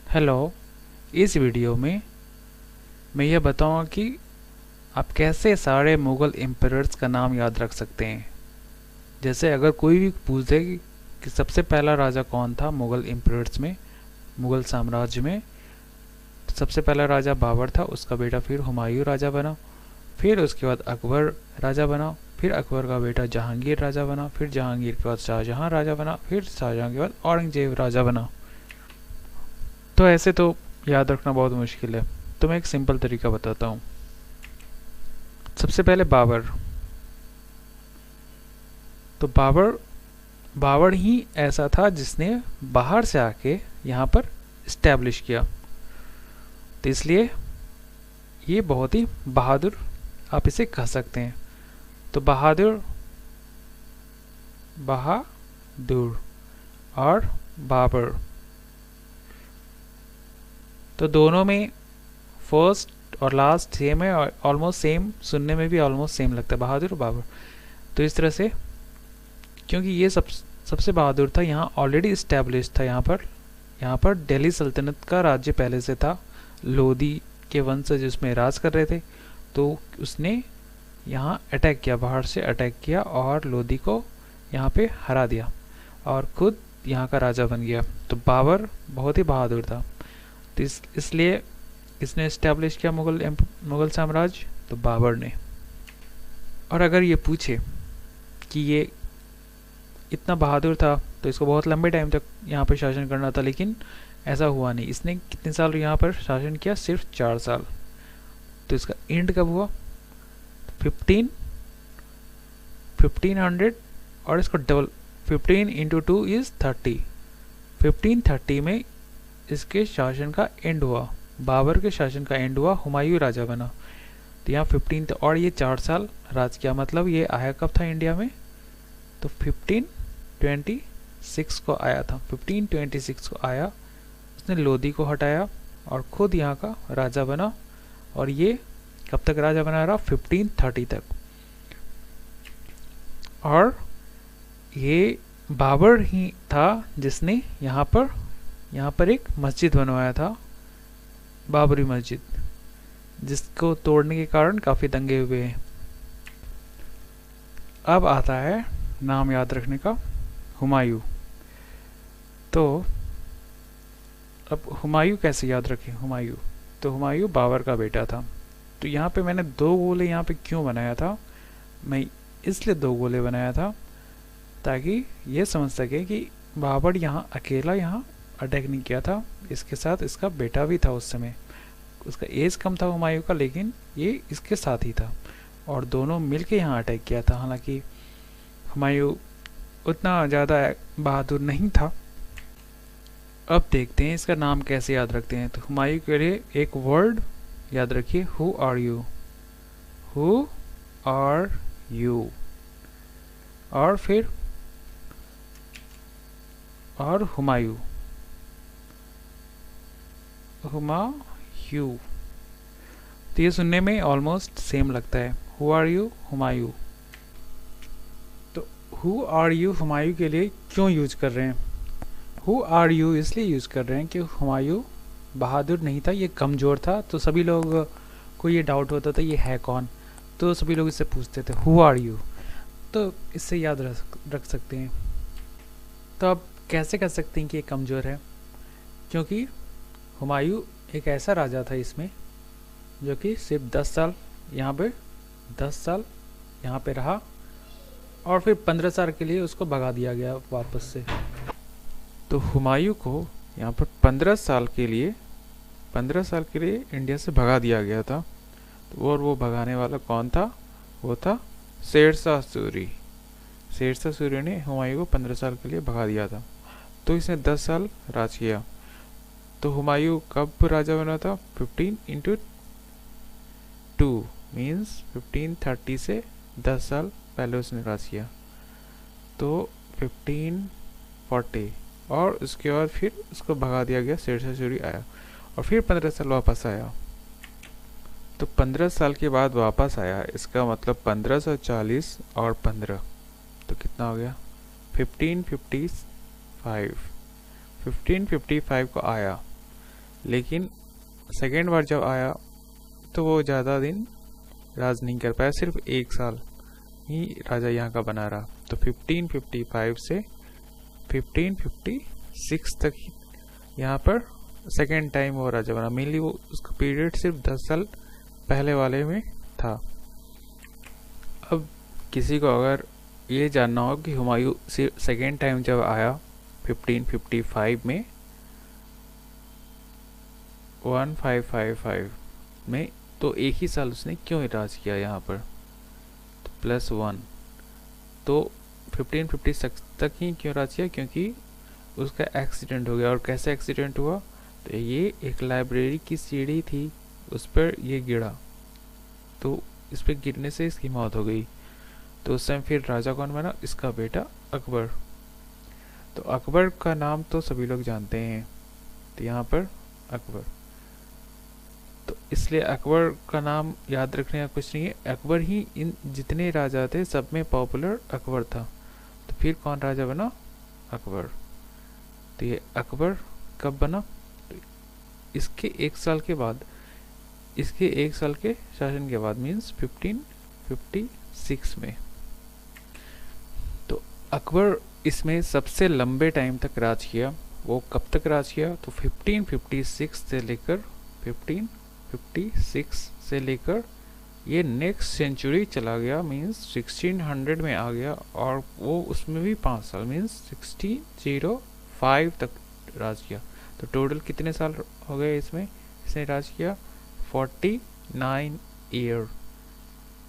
Hello. इस video में मैं यह बताऊंगा कि आप कैसे सारे मुग़ल एम्परर्स का नाम याद रख सकते हैं। जैसे अगर कोई भी पूछ दे कि सबसे पहला राजा कौन था मुग़ल एम्परर्स में, मुग़ल साम्राज्य में, तो सबसे पहला राजा बाबर था, उसका बेटा फिर हुमायूं राजा बना, फिर उसके बाद अकबर राजा बना, फिर अकबर का बेटा जहांगीर राजा बना, फिर जहांगीर के बाद शाहजहां राजा बना, फिर शाहजहां के बाद औरंगजेब राजा बना। तो ऐसे तो याद रखना बहुत मुश्किल है, तो मैं एक सिंपल तरीका बताता हूँ। सबसे पहले बाबर। तो बाबर बाबर ही ऐसा था जिसने बाहर से आके यहाँ पर इस्टेब्लिश किया, तो इसलिए ये बहुत ही बहादुर आप इसे कह सकते हैं। तो बहादुर बहादुर और बाबर, तो दोनों में फर्स्ट और लास्ट सेम है और ऑलमोस्ट सेम, सुनने में भी ऑलमोस्ट सेम लगता है, बहादुर और बाबर। तो इस तरह से, क्योंकि ये सबसे बहादुर था, यहाँ ऑलरेडी इस्टेब्लिश था, यहाँ पर दिल्ली सल्तनत का राज्य पहले से था, लोदी के वंशज उसमें राज कर रहे थे, तो उसने यहाँ अटैक किया, बाहर से अटैक किया और लोदी को यहाँ पे हरा दिया और खुद यहाँ का राजा बन गया। तो बाबर बहुत ही बहादुर था, तो इसलिए इसने इस्टेब्लिश किया मुग़ल साम्राज्य, तो बाबर ने। और अगर ये पूछे कि ये इतना बहादुर था तो इसको बहुत लंबे टाइम तक यहाँ पर शासन करना था, लेकिन ऐसा हुआ नहीं। इसने कितने साल यहाँ पर शासन किया? सिर्फ 4 साल। तो इसका एंड कब हुआ? 1500, और इसको डबल 15 इंटू 2 इज 30। 1530 में इसके शासन का एंड हुआ, बाबर के शासन का एंड हुआ, हुमायूं राजा बना। तो यहाँ 15 और ये 4 साल राज किया। मतलब ये आया कब था इंडिया में? तो 1526 को आया था। 1526 को आया, उसने लोदी को हटाया और खुद यहाँ का राजा बना। और ये कब तक राजा बना रहा? 1530 तक। और ये बाबर ही था जिसने यहाँ पर एक मस्जिद बनवाया था, बाबरी मस्जिद, जिसको तोड़ने के कारण काफ़ी दंगे हुए हैं। अब आता है नाम याद रखने का, हुमायूं। तो अब हुमायूं कैसे याद रखें? तो हुमायूं बाबर का बेटा था। तो यहाँ पे मैंने 2 गोले यहाँ पे क्यों बनाया था? मैं इसलिए 2 गोले बनाया था ताकि ये समझ सके कि बाबर यहाँ अकेला अटैक नहीं किया था, इसके साथ इसका बेटा भी था। उस समय उसका एज कम था हुमायूं का, लेकिन ये इसके साथ ही था और दोनों मिलके यहाँ अटैक किया था। हालांकि हुमायूं उतना ज़्यादा बहादुर नहीं था। अब देखते हैं इसका नाम कैसे याद रखते हैं। तो हुमायूं के लिए एक वर्ड याद रखिए, who are you. Who are you. और फिर और हुमायूं। तो ये सुनने में ऑलमोस्ट सेम लगता है, हु आर यू, हुमायूं। तो हु आर यू हुमायूं के लिए क्यों यूज कर रहे हैं? हु आर यू इसलिए यूज कर रहे हैं कि हुमायूं बहादुर नहीं था, ये कमज़ोर था। तो सभी लोग को ये डाउट होता था ये है कौन, तो सभी लोग इससे पूछते थे हु आर यू। तो इससे याद रख सकते हैं। तो अब कैसे कह सकते हैं कि ये कमज़ोर है? क्योंकि हुमायूं एक ऐसा राजा था इसमें जो कि सिर्फ 10 साल यहाँ पे रहा और फिर 15 साल के लिए उसको भगा दिया गया वापस से। तो हुमायूं को यहाँ पर 15 साल के लिए इंडिया से भगा दिया गया था। तो और वो भगाने वाला कौन था? वो था शेरशाह सूरी। शेरशाह सूरी ने हुमायूं को 15 साल के लिए भगा दिया था। तो इसने 10 साल राज किया। तो हुमायूं कब राजा बना था? 15 इंटू 2 मीन्स 1530 से 10 साल पहले उसने राज किया। तो 1540, और उसके बाद फिर उसको भगा दिया गया, शेरशाह सूरी आया और फिर 15 साल वापस आया। तो 15 साल के बाद वापस आया, इसका मतलब 1540 और 15, तो कितना हो गया? 1555। 1555 को आया लेकिन सेकेंड बार जब आया तो वो ज़्यादा दिन राज नहीं कर पाया, सिर्फ 1 साल ही राजा यहाँ का बना रहा। तो 1555 से 1556 तक यहाँ पर सेकेंड टाइम वो राजा बना। मेनली वो उसका पीरियड सिर्फ 10 साल पहले वाले में था। अब किसी को अगर ये जानना हो कि हुमायूं सेकेंड टाइम जब आया 1555 में 1555 में, तो एक ही साल उसने क्यों राज किया यहाँ पर, तो +1, तो 1556 तक ही क्यों राज किया, क्योंकि उसका एक्सीडेंट हो गया। और कैसे एक्सीडेंट हुआ, तो ये एक लाइब्रेरी की सीढ़ी थी, उस पर ये गिरा, तो इस पर गिरने से इसकी मौत हो गई। तो उस टाइम फिर राजा कौन बना, इसका बेटा अकबर। तो अकबर का नाम तो सभी लोग जानते हैं, तो यहाँ पर अकबर, तो इसलिए अकबर का नाम याद रखने का कुछ नहीं है। अकबर ही इन जितने राजा थे सब में पॉपुलर अकबर था। तो फिर कौन राजा बना, अकबर। तो ये अकबर कब बना, तो इसके 1 साल के बाद, इसके 1 साल के शासन के बाद, मीन्स 1556 में। तो अकबर इसमें सबसे लंबे टाइम तक राज किया। वो कब तक राज किया, तो 1556 से लेकर 1556 से लेकर ये नेक्स्ट सेंचुरी चला गया, मीन्स 1600 में आ गया, और वो उसमें भी 5 साल, मीन्स 1605 तक राज किया। तो टोटल कितने साल हो गए इसमें, इसने राज किया 49 ईयर,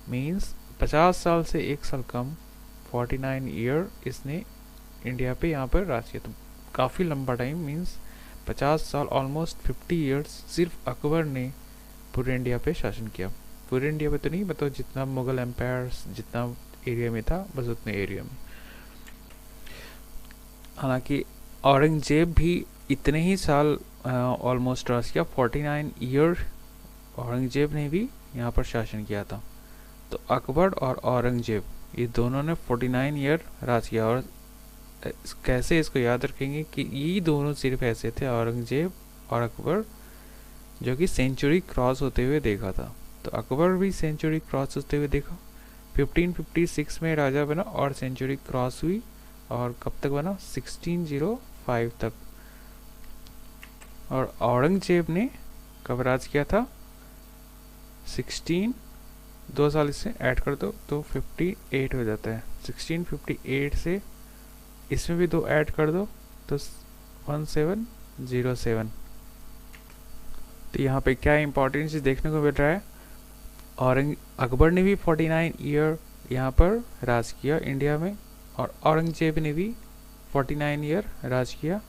मीन्स 50 साल से 1 साल कम, 49 ईयर इसने इंडिया पे यहाँ पर राज किया। तो काफ़ी लंबा टाइम, मीन्स 50 साल, ऑलमोस्ट 50 ईयर्स सिर्फ अकबर ने पूरे इंडिया पे शासन किया। पूरे इंडिया पे तो नहीं, मतलब जितना मुगल एम्पायर जितना एरिया में था, बस उतने एरिया में। हालांकि औरंगजेब भी इतने ही साल ऑलमोस्ट राज किया, 49 ईयर औरंगजेब ने भी यहाँ पर शासन किया था। तो अकबर और औरंगजेब ये दोनों ने 49 ईयर राज किया। और कैसे इसको याद रखेंगे कि ये दोनों सिर्फ ऐसे थे, औरंगजेब और अकबर, जो कि सेंचुरी क्रॉस होते हुए देखा था। तो अकबर भी सेंचुरी क्रॉस होते हुए देखा, 1556 में राजा बना और सेंचुरी क्रॉस हुई, और कब तक बना, 1605 तक। और औरंगजेब ने कब राज किया था, 2 साल इससे ऐड कर दो तो 58 हो जाता है। 1658 से इसमें भी 2 ऐड कर दो तो 1707। तो यहाँ पे क्या इंपॉर्टेंस देखने को मिल रहा है, अकबर ने भी 49 ईयर यहाँ पर राज किया इंडिया में, और औरंगजेब ने भी 49 ईयर राज किया,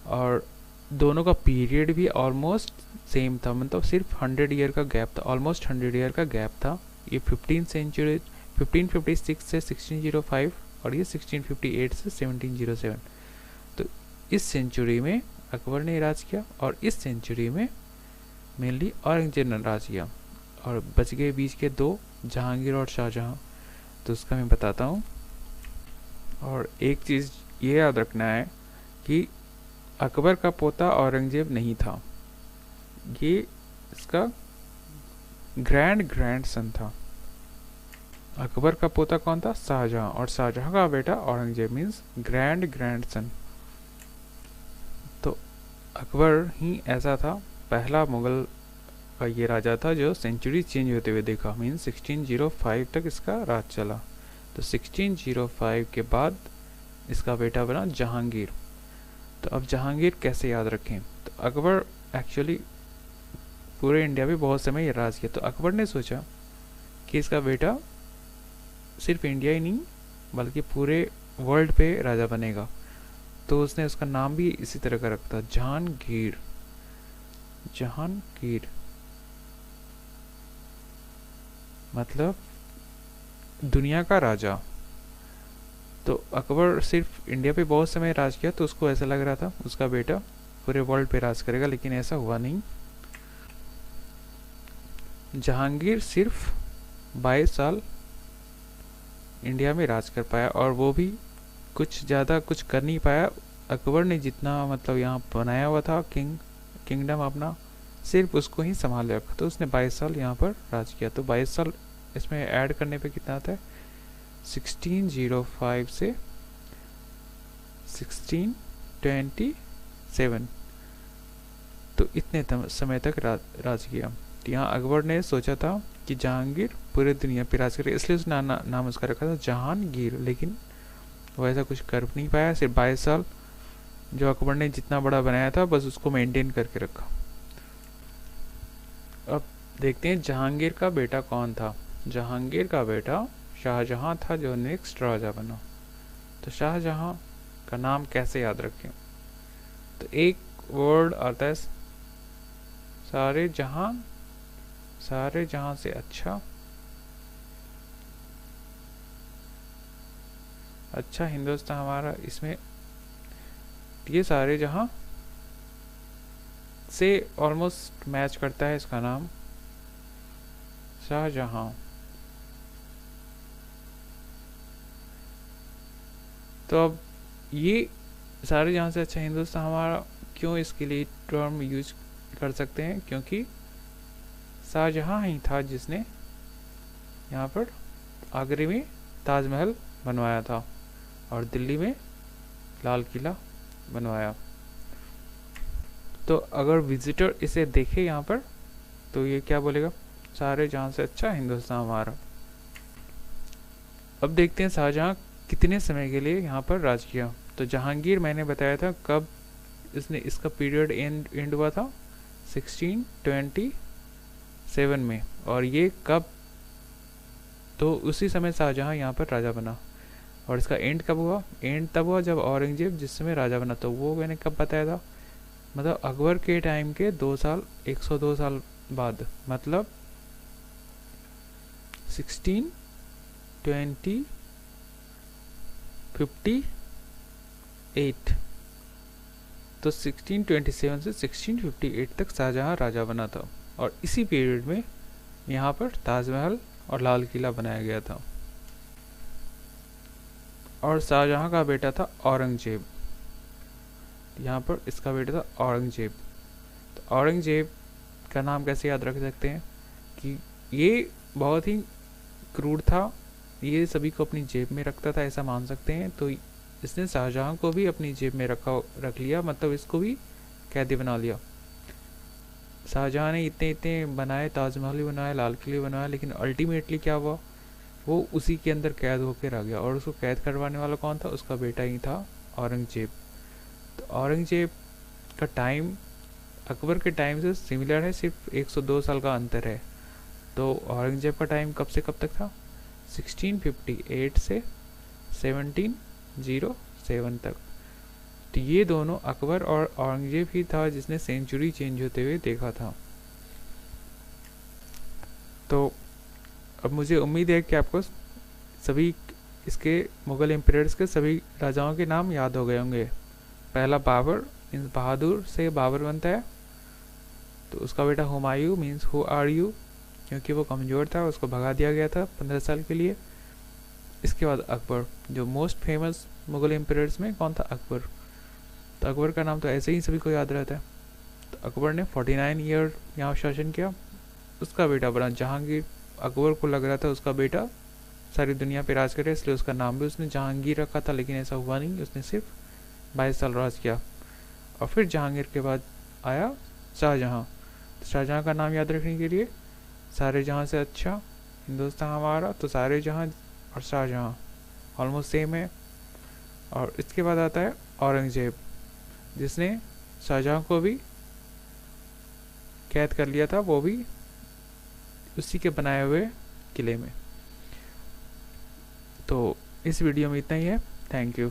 और दोनों का पीरियड भी ऑलमोस्ट सेम था, मतलब सिर्फ 100 ईयर का गैप था, ऑलमोस्ट 100 ईयर का गैप था। ये 1556 से 1605 और ये 1658 से 1707। तो इस सेंचुरी में अकबर ने राज किया, और इस सेंचुरी में मेनली औरंगजेब ने राज किया, और बच गए बीच के 2, जहांगीर और शाहजहां। तो उसका मैं बताता हूँ। और एक चीज़ ये याद रखना है कि अकबर का पोता औरंगजेब नहीं था, ये इसका ग्रैंड सन था। अकबर का पोता कौन था, शाहजहां, और शाहजहां का बेटा औरंगजेब, मीन्स ग्रैंड सन। तो अकबर ही ऐसा था, पहला मुगल का ये राजा था जो सेंचुरी चेंज होते हुए देखा, मीन्स 1605 तक इसका राज चला। तो 1605 के बाद इसका बेटा बना जहांगीर। तो अब जहांगीर कैसे याद रखें, तो अकबर एक्चुअली पूरे इंडिया में बहुत समय राज किया। तो अकबर ने सोचा कि इसका बेटा सिर्फ इंडिया ही नहीं बल्कि पूरे वर्ल्ड पे राजा बनेगा। तो उसने उसका नाम भी इसी तरह का रखा, जहांगीर। जहांगीर मतलब दुनिया का राजा। तो अकबर सिर्फ इंडिया पे बहुत समय राज किया, तो उसको ऐसा लग रहा था उसका बेटा पूरे वर्ल्ड पे राज करेगा, लेकिन ऐसा हुआ नहीं। जहांगीर सिर्फ 22 साल इंडिया में राज कर पाया, और वो भी कुछ ज़्यादा कुछ कर नहीं पाया। अकबर ने जितना मतलब यहाँ बनाया हुआ था किंगडम अपना सिर्फ उसको ही संभाल रखा। तो उसने 22 साल यहाँ पर राज किया। तो 22 साल इसमें ऐड करने पे कितना आता है, 1605 से 1627, तो इतने समय तक राज किया। यहाँ अकबर ने सोचा था कि जहांगीर पूरे दुनिया पे राज करे, इसलिए उसने नाम उसका रखा था जहांगीर, लेकिन वो ऐसा कुछ कर नहीं पाया। सिर्फ 22 साल जो अकबर ने जितना बड़ा बनाया था बस उसको मेंटेन करके रखा। अब देखते हैं जहांगीर का बेटा कौन था। जहांगीर का बेटा शाहजहां था, जो नेक्स्ट राजा बना। तो शाहजहां का नाम कैसे याद रखें, तो एक वर्ड आता है सारे जहां से अच्छा हिंदुस्तान हमारा। इसमें ये सारे जहां से ऑलमोस्ट मैच करता है इसका नाम, शाहजहां। तो अब ये सारे जहां से अच्छा हिंदुस्तान हमारा क्यों, इसके लिए टर्म यूज कर सकते हैं, क्योंकि शाहजहां ही था जिसने यहाँ पर आगरे में ताजमहल बनवाया था और दिल्ली में लाल किला बनवाया। तो अगर विजिटर इसे देखे यहाँ पर तो ये क्या बोलेगा, सारे जहां से अच्छा हिंदुस्तान हमारा। अब देखते हैं शाहजहां कितने समय के लिए यहाँ पर राज किया। तो जहांगीर मैंने बताया था कब इसने इसका पीरियड एंड हुआ था, 1627 में। और ये कब, तो उसी समय शाहजहां यहाँ पर राजा बना। और इसका एंड कब हुआ, एंड तब हुआ जब औरंगजेब जिस समय राजा बना। तो वो मैंने कब बताया था, मतलब अकबर के टाइम के 2 साल 102 साल बाद, मतलब 1658। तो 1627 से 1658 तक शाहजहां राजा बना था। और इसी पीरियड में यहाँ पर ताजमहल और लाल किला बनाया गया था। और शाहजहां का बेटा था औरंगजेब, यहाँ पर इसका बेटा था औरंगजेब। तो औरंगजेब का नाम कैसे याद रख सकते हैं कि ये बहुत ही क्रूर था, ये सभी को अपनी जेब में रखता था, ऐसा मान सकते हैं। तो इसने शाहजहां को भी अपनी जेब में रख लिया, मतलब इसको भी कैदी बना लिया। शाहजहां ने इतने बनाए, ताजमहल भी बनाया, लाल किले बनाया, लेकिन अल्टीमेटली क्या हुआ, वो उसी के अंदर कैद होकर आ गया। और उसको कैद करवाने वाला कौन था, उसका बेटा ही था औरंगजेब। तो औरंगजेब का टाइम अकबर के टाइम से सिमिलर है, सिर्फ 102 साल का अंतर है। तो औरंगजेब का टाइम कब से कब तक था, 1658 से 1707 तक। तो ये दोनों अकबर और औरंगजेब ही था जिसने सेंचुरी चेंज होते हुए देखा था। तो अब मुझे उम्मीद है कि आपको सभी इसके मुगल एम्परर्स के सभी राजाओं के नाम याद हो गए होंगे। पहला बाबर, बहादुर से बाबर बनता है। तो उसका बेटा Humayun means who are you, क्योंकि वो कमज़ोर था, उसको भगा दिया गया था 15 साल के लिए। इसके बाद अकबर, जो मोस्ट फेमस मुगल एम्परर्स में कौन था, अकबर। तो अकबर का नाम तो ऐसे ही सभी को याद रहता है। तो अकबर ने 49 ईयर यहाँ शासन किया। उसका बेटा बना जहांगीर। अकबर को लग रहा था उसका बेटा सारी दुनिया पे राज करे, इसलिए उसका नाम भी उसने जहांगीर रखा था, लेकिन ऐसा हुआ नहीं, उसने सिर्फ 22 साल राज किया। और फिर जहांगीर के बाद आया शाहजहां। शाहजहां का नाम याद रखने के लिए, सारे जहां से अच्छा हिंदुस्तान हमारा, तो सारे जहां और शाहजहां ऑलमोस्ट सेम है। और इसके बाद आता है औरंगजेब, जिसने शाहजहां को भी कैद कर लिया था, वो भी उसी के बनाए हुए किले में। तो इस वीडियो में इतना ही है। Thank you.